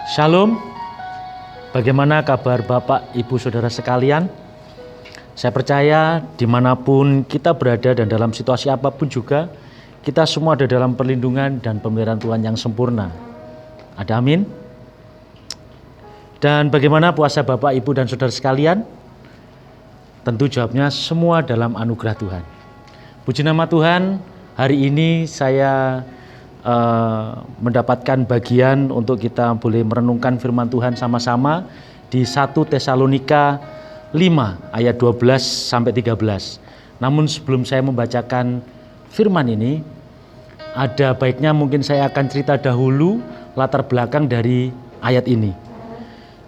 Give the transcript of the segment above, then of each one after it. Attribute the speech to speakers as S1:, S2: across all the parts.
S1: Shalom, bagaimana kabar Bapak, Ibu, Saudara sekalian? Saya percaya dimanapun kita berada dan dalam situasi apapun juga, kita semua ada dalam perlindungan dan pemeliharaan Tuhan yang sempurna. Ada amin? Dan bagaimana puasa Bapak, Ibu, dan Saudara sekalian? Tentu jawabnya semua dalam anugerah Tuhan. Puji nama Tuhan, hari ini saya mendapatkan bagian untuk kita boleh merenungkan firman Tuhan sama-sama di 1 Tesalonika 5 ayat 12 sampai 13. Namun sebelum saya membacakan firman ini, ada baiknya mungkin saya akan cerita dahulu latar belakang dari ayat ini.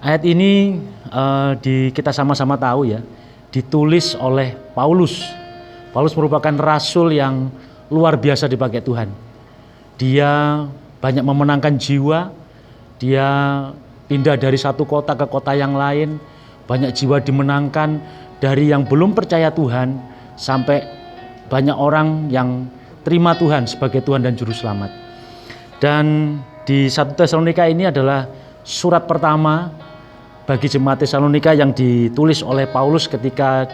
S1: Ayat ini kita sama-sama tahu ya, ditulis oleh Paulus. Paulus merupakan rasul yang luar biasa dipakai Tuhan. Dia banyak memenangkan jiwa, dia pindah dari satu kota ke kota yang lain, banyak jiwa dimenangkan, dari yang belum percaya Tuhan sampai banyak orang yang terima Tuhan sebagai Tuhan dan Juru Selamat. Dan di 1 Tesalonika ini adalah surat pertama bagi jemaat Tesalonika yang ditulis oleh Paulus ketika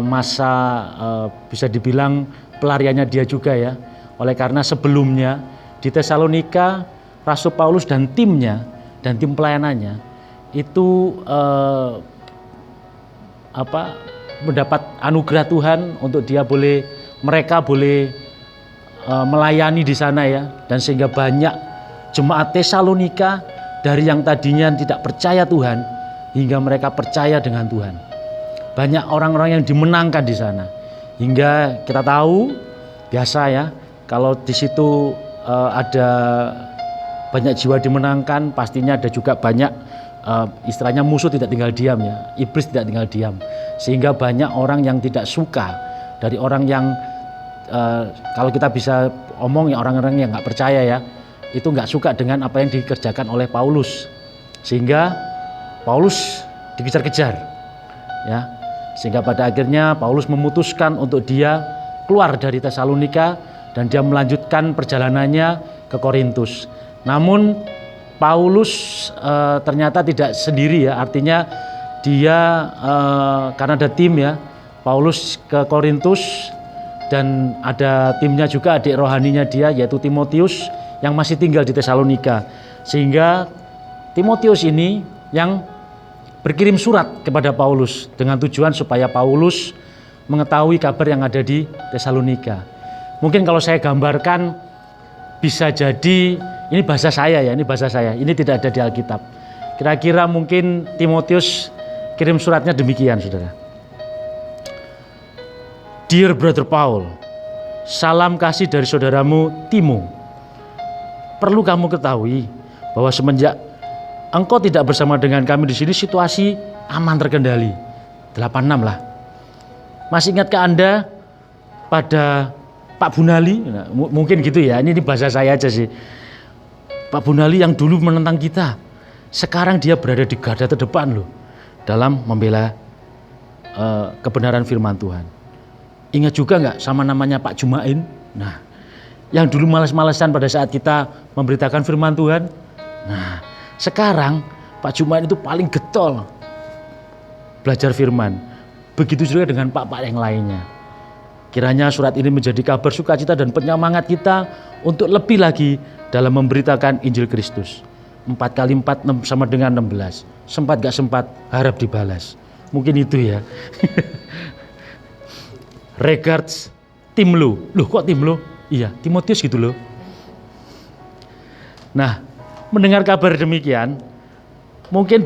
S1: masa bisa dibilang pelariannya dia juga ya. Oleh karena sebelumnya di Tesalonika Rasul Paulus dan timnya dan tim pelayanannya itu mendapat anugerah Tuhan untuk mereka boleh melayani di sana ya, dan sehingga banyak jemaat Tesalonika dari yang tadinya tidak percaya Tuhan hingga mereka percaya dengan Tuhan. Banyak orang-orang yang dimenangkan di sana hingga kita tahu biasa ya. Kalau di situ ada banyak jiwa dimenangkan, pastinya ada juga banyak istilahnya musuh tidak tinggal diam ya, iblis tidak tinggal diam. Sehingga banyak orang yang tidak suka dari orang yang kalau kita bisa omong ya, orang-orang yang nggak percaya ya, itu nggak suka dengan apa yang dikerjakan oleh Paulus. Sehingga Paulus dikejar-kejar ya. Sehingga pada akhirnya Paulus memutuskan untuk dia keluar dari Tesalonika dan dia melanjutkan perjalanannya ke Korintus. Namun Paulus ternyata tidak sendiri ya, artinya dia karena ada tim ya, Paulus ke Korintus dan ada timnya juga, adik rohaninya dia yaitu Timotius yang masih tinggal di Tesalonika. Sehingga Timotius ini yang berkirim surat kepada Paulus dengan tujuan supaya Paulus mengetahui kabar yang ada di Tesalonika. Mungkin kalau saya gambarkan bisa jadi ini bahasa saya ya, ini tidak ada di Alkitab. Kira-kira mungkin Timotius kirim suratnya demikian, saudara. Dear Brother Paul, salam kasih dari saudaramu Timo. Perlu kamu ketahui bahwa semenjak engkau tidak bersama dengan kami di sini, situasi aman terkendali. 86 lah. Masih ingatkah Anda pada Pak Bunali? Nah, mungkin gitu ya, ini bahasa saya aja sih. Pak Bunali yang dulu menentang kita, sekarang dia berada di garda terdepan loh dalam membela kebenaran firman Tuhan. Ingat juga nggak sama namanya Pak Jumain? Nah, yang dulu malas-malasan pada saat kita memberitakan firman Tuhan. Nah, sekarang Pak Jumain itu paling getol belajar firman. Begitu juga dengan pak-pak yang lainnya. Kiranya surat ini menjadi kabar sukacita dan penyemangat kita untuk lebih lagi dalam memberitakan Injil Kristus. 4 kali 4 sama dengan 16. Sempat gak sempat, harap dibalas. Mungkin itu ya. Regards, tim lo. Loh kok tim lo? Iya, Timotius gitu loh. Nah, mendengar kabar demikian, mungkin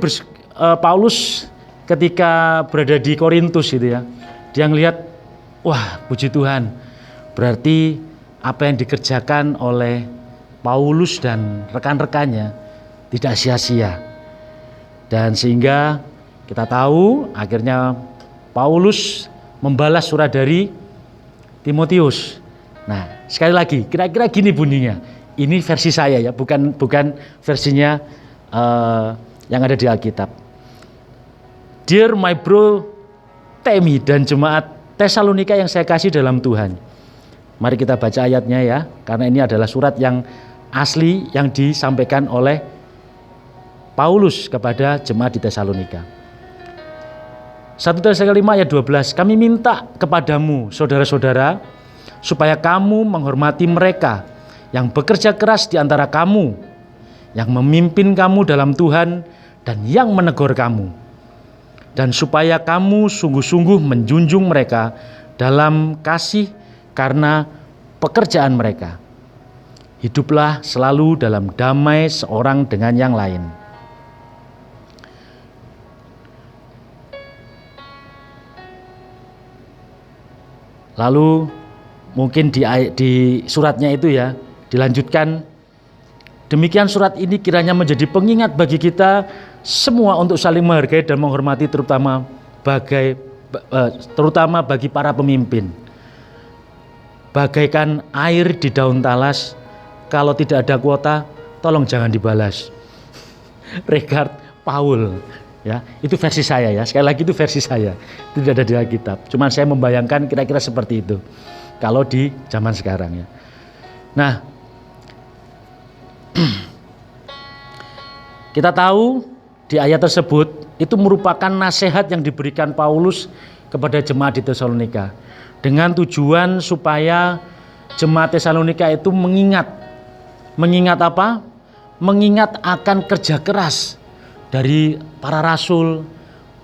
S1: Paulus ketika berada di Korintus gitu ya, dia ngelihat, wah, puji Tuhan, berarti apa yang dikerjakan oleh Paulus dan rekan-rekannya tidak sia-sia. Dan sehingga kita tahu akhirnya Paulus membalas surat dari Timotius. Nah, sekali lagi, kira-kira gini bunyinya. Ini versi saya ya, bukan versinya yang ada di Alkitab. Dear my bro Temi dan jemaat Tesalonika yang saya kasih dalam Tuhan. Mari kita baca ayatnya ya, karena ini adalah surat yang asli yang disampaikan oleh Paulus kepada jemaat di Tesalonika. 1 Tesalonika 5 ayat 12, kami minta kepadamu saudara-saudara supaya kamu menghormati mereka yang bekerja keras di antara kamu, yang memimpin kamu dalam Tuhan dan yang menegur kamu, dan supaya kamu sungguh-sungguh menjunjung mereka dalam kasih karena pekerjaan mereka. Hiduplah selalu dalam damai seorang dengan yang lain. Lalu mungkin di suratnya itu ya dilanjutkan, demikian surat ini kiranya menjadi pengingat bagi kita semua untuk saling menghargai dan menghormati terutama bagi para pemimpin. Bagaikan air di daun talas, kalau tidak ada kuota tolong jangan dibalas. Regard Paul. Ya, itu versi saya ya. Sekali lagi itu versi saya. Tidak ada di Alkitab. Cuman saya membayangkan kira-kira seperti itu. Kalau di zaman sekarang ya. Nah, kita tahu di ayat tersebut itu merupakan nasihat yang diberikan Paulus kepada jemaat di Tesalonika dengan tujuan supaya jemaat Tesalonika itu mengingat apa? Mengingat akan kerja keras dari para rasul,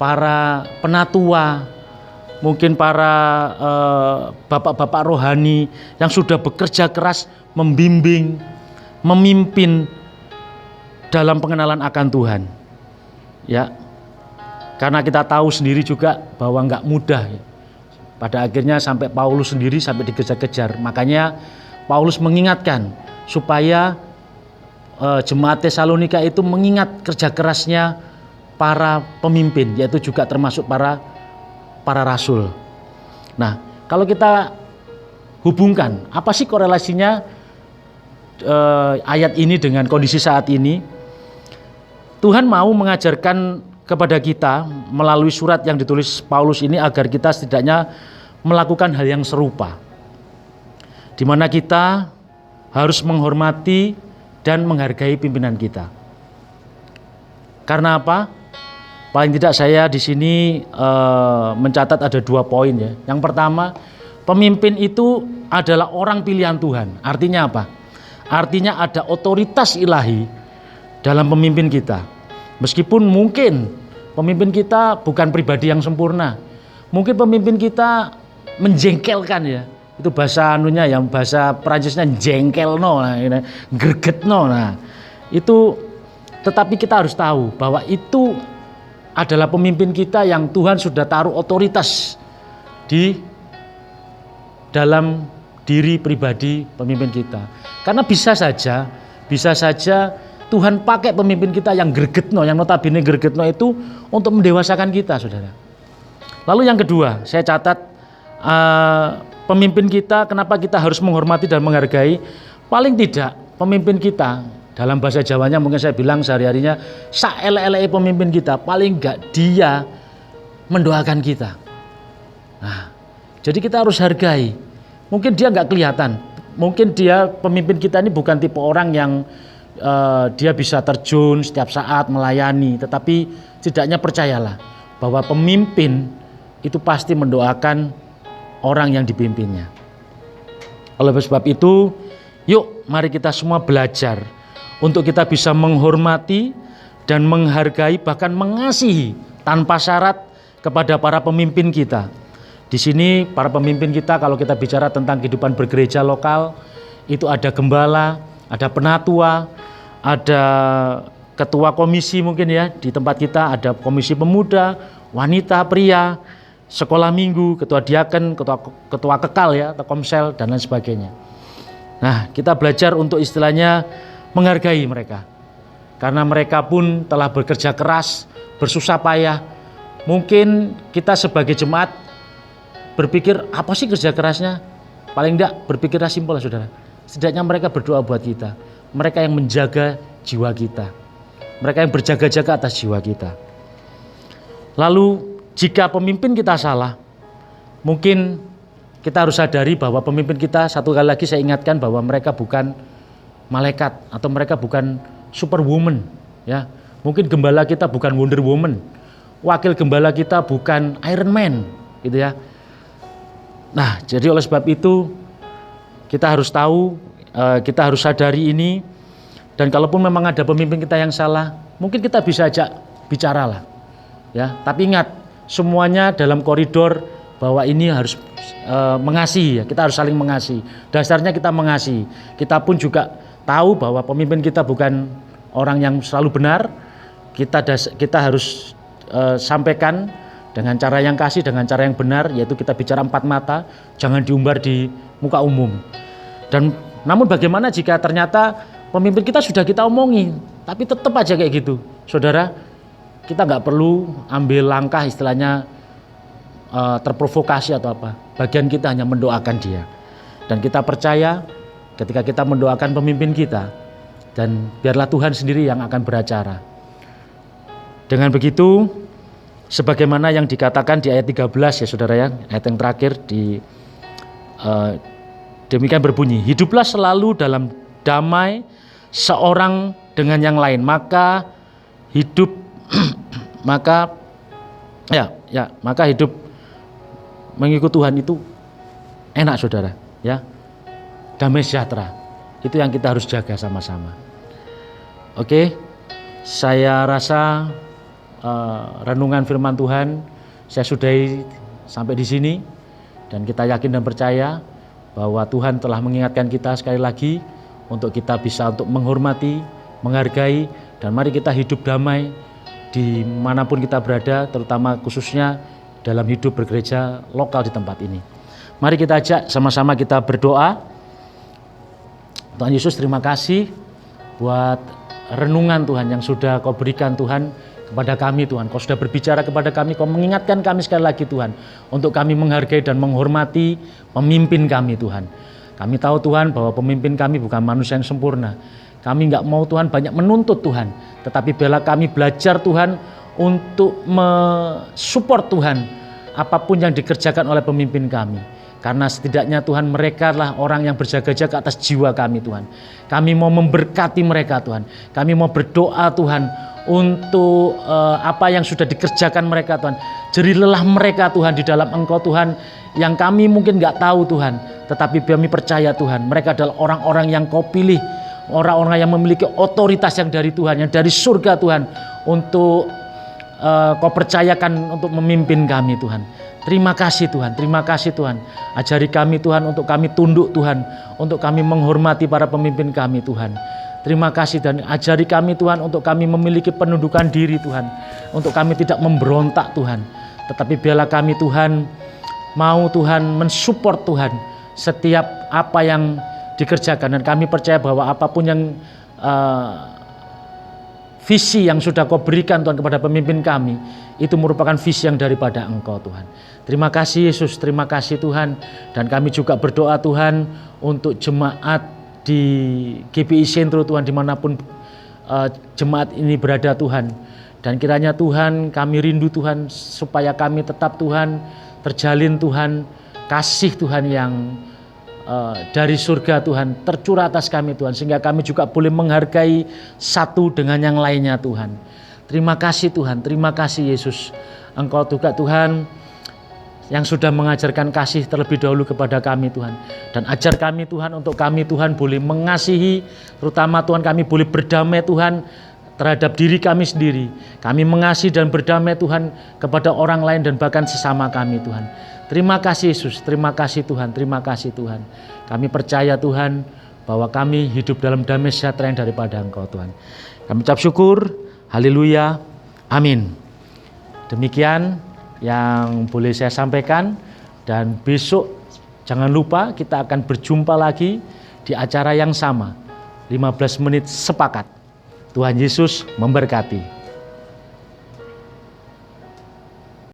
S1: para penatua, mungkin para bapak-bapak rohani yang sudah bekerja keras membimbing, memimpin dalam pengenalan akan Tuhan. Ya, karena kita tahu sendiri juga bahwa nggak mudah. Pada akhirnya sampai Paulus sendiri sampai dikejar-kejar. Makanya Paulus mengingatkan supaya jemaat Tesalonika itu mengingat kerja kerasnya para pemimpin, yaitu juga termasuk para rasul. Nah, kalau kita hubungkan apa sih korelasinya ayat ini dengan kondisi saat ini? Tuhan mau mengajarkan kepada kita melalui surat yang ditulis Paulus ini agar kita setidaknya melakukan hal yang serupa, di mana kita harus menghormati dan menghargai pimpinan kita. Karena apa? Paling tidak saya di sini mencatat ada 2 poin ya. Yang pertama, pemimpin itu adalah orang pilihan Tuhan. Artinya apa? Artinya ada otoritas ilahi dalam pemimpin kita. Meskipun mungkin pemimpin kita bukan pribadi yang sempurna, mungkin pemimpin kita menjengkelkan ya. Itu bahasa yang bahasa Perancisnya jengkelno, gregetno. Nah, itu tetapi kita harus tahu bahwa itu adalah pemimpin kita yang Tuhan sudah taruh otoritas di dalam diri pribadi pemimpin kita. Karena bisa saja Tuhan pakai pemimpin kita yang gregetno, yang notabene gregetno itu untuk mendewasakan kita, Saudara. Lalu yang kedua, saya catat pemimpin kita, kenapa kita harus menghormati dan menghargai? Paling tidak pemimpin kita, dalam bahasa Jawanya mungkin saya bilang sehari-harinya, saelek-elek pemimpin kita, paling enggak dia mendoakan kita. Nah, jadi kita harus hargai. Mungkin dia enggak kelihatan, mungkin dia pemimpin kita ini bukan tipe orang yang dia bisa terjun setiap saat melayani, tetapi setidaknya percayalah bahwa pemimpin itu pasti mendoakan orang yang dipimpinnya. Oleh sebab itu, yuk mari kita semua belajar untuk kita bisa menghormati dan menghargai bahkan mengasihi tanpa syarat kepada para pemimpin kita. Di sini para pemimpin kita, kalau kita bicara tentang kehidupan bergereja lokal, itu ada gembala, ada penatua, ada ketua komisi mungkin ya, di tempat kita ada komisi pemuda, wanita, pria, sekolah minggu, ketua diaken, ketua kekal ya, atau komsel dan lain sebagainya. Nah, kita belajar untuk istilahnya menghargai mereka. Karena mereka pun telah bekerja keras, bersusah payah. Mungkin kita sebagai jemaat berpikir, apa sih kerja kerasnya? Paling enggak berpikirnya simpel, Saudara. Setidaknya mereka berdoa buat kita. Mereka yang menjaga jiwa kita. Mereka yang berjaga-jaga atas jiwa kita. Lalu jika pemimpin kita salah, mungkin kita harus sadari bahwa pemimpin kita, satu kali lagi saya ingatkan bahwa mereka bukan malaikat atau mereka bukan superwoman ya. Mungkin gembala kita bukan Wonder Woman, wakil gembala kita bukan Iron Man, gitu ya. Nah, jadi oleh sebab itu kita harus tahu, kita harus sadari ini. Dan kalaupun memang ada pemimpin kita yang salah, mungkin kita bisa ajak bicara lah, ya. Tapi ingat, semuanya dalam koridor bahwa ini harus mengasihi, ya. Kita harus saling mengasihi. Dasarnya kita mengasihi. Kita pun juga tahu bahwa pemimpin kita bukan orang yang selalu benar. Kita harus sampaikan dengan cara yang kasih, dengan cara yang benar, yaitu kita bicara empat mata, jangan diumbar di muka umum. Dan namun bagaimana jika ternyata pemimpin kita sudah kita omongi, tapi tetap aja kayak gitu, saudara? Kita nggak perlu ambil langkah istilahnya terprovokasi atau apa. Bagian kita hanya mendoakan dia, dan kita percaya ketika kita mendoakan pemimpin kita, dan biarlah Tuhan sendiri yang akan beracara. Dengan begitu, sebagaimana yang dikatakan di ayat 13 ya saudara ya, ayat yang terakhir demikian berbunyi, hiduplah selalu dalam damai seorang dengan yang lain, maka hidup maka hidup mengikut Tuhan itu enak saudara ya, damai sejahtera. Itu yang kita harus jaga sama-sama. Oke, saya rasa renungan firman Tuhan saya sudahi sampai di sini, dan kita yakin dan percaya bahwa Tuhan telah mengingatkan kita sekali lagi untuk kita bisa untuk menghormati, menghargai, dan mari kita hidup damai dimanapun kita berada, terutama khususnya dalam hidup bergereja lokal di tempat ini. Mari kita ajak sama-sama kita berdoa. Tuhan Yesus, terima kasih buat renungan Tuhan yang sudah Kau berikan Tuhan kepada kami Tuhan. Kau sudah berbicara kepada kami, Kau mengingatkan kami sekali lagi Tuhan, untuk kami menghargai dan menghormati pemimpin kami Tuhan. Kami tahu Tuhan bahwa pemimpin kami bukan manusia yang sempurna. Kami nggak mau Tuhan banyak menuntut Tuhan, tetapi biarlah kami belajar Tuhan untuk mensupport Tuhan apapun yang dikerjakan oleh pemimpin kami. Karena setidaknya Tuhan mereka lah orang yang berjaga-jaga atas jiwa kami Tuhan. Kami mau memberkati mereka Tuhan. Kami mau berdoa Tuhan untuk apa yang sudah dikerjakan mereka Tuhan. Jerilah mereka Tuhan di dalam Engkau Tuhan, yang kami mungkin nggak tahu Tuhan, tetapi kami percaya Tuhan mereka adalah orang-orang yang Kau pilih, orang-orang yang memiliki otoritas yang dari Tuhan, yang dari surga Tuhan, untuk Kau percayakan untuk memimpin kami Tuhan. Terima kasih Tuhan, terima kasih Tuhan. Ajari kami Tuhan untuk kami tunduk Tuhan, untuk kami menghormati para pemimpin kami Tuhan. Terima kasih, dan ajari kami Tuhan untuk kami memiliki penundukan diri Tuhan, untuk kami tidak memberontak Tuhan, tetapi biarlah kami Tuhan mau Tuhan mensupport Tuhan setiap apa yang dikerjakan, dan kami percaya bahwa apapun yang visi yang sudah Kau berikan Tuhan kepada pemimpin kami, itu merupakan visi yang daripada Engkau Tuhan. Terima kasih Yesus, terima kasih Tuhan. Dan kami juga berdoa Tuhan untuk jemaat di GPI Sentro Tuhan, dimanapun jemaat ini berada Tuhan. Dan kiranya Tuhan, kami rindu Tuhan supaya kami tetap Tuhan terjalin Tuhan, kasih Tuhan yang dari surga Tuhan tercurah atas kami Tuhan, sehingga kami juga boleh menghargai satu dengan yang lainnya Tuhan. Terima kasih Tuhan, terima kasih Yesus. Engkau juga Tuhan yang sudah mengajarkan kasih terlebih dahulu kepada kami Tuhan. Dan ajar kami Tuhan untuk kami Tuhan boleh mengasihi, terutama Tuhan kami boleh berdamai Tuhan terhadap diri kami sendiri. Kami mengasihi dan berdamai Tuhan kepada orang lain dan bahkan sesama kami Tuhan. Terima kasih Yesus, terima kasih Tuhan, terima kasih Tuhan. Kami percaya Tuhan bahwa kami hidup dalam damai sejahtera yang daripada Engkau Tuhan. Kami ucap syukur, haleluya, amin. Demikian yang boleh saya sampaikan, dan besok jangan lupa kita akan berjumpa lagi di acara yang sama, 15 menit sepakat. Tuhan Yesus memberkati.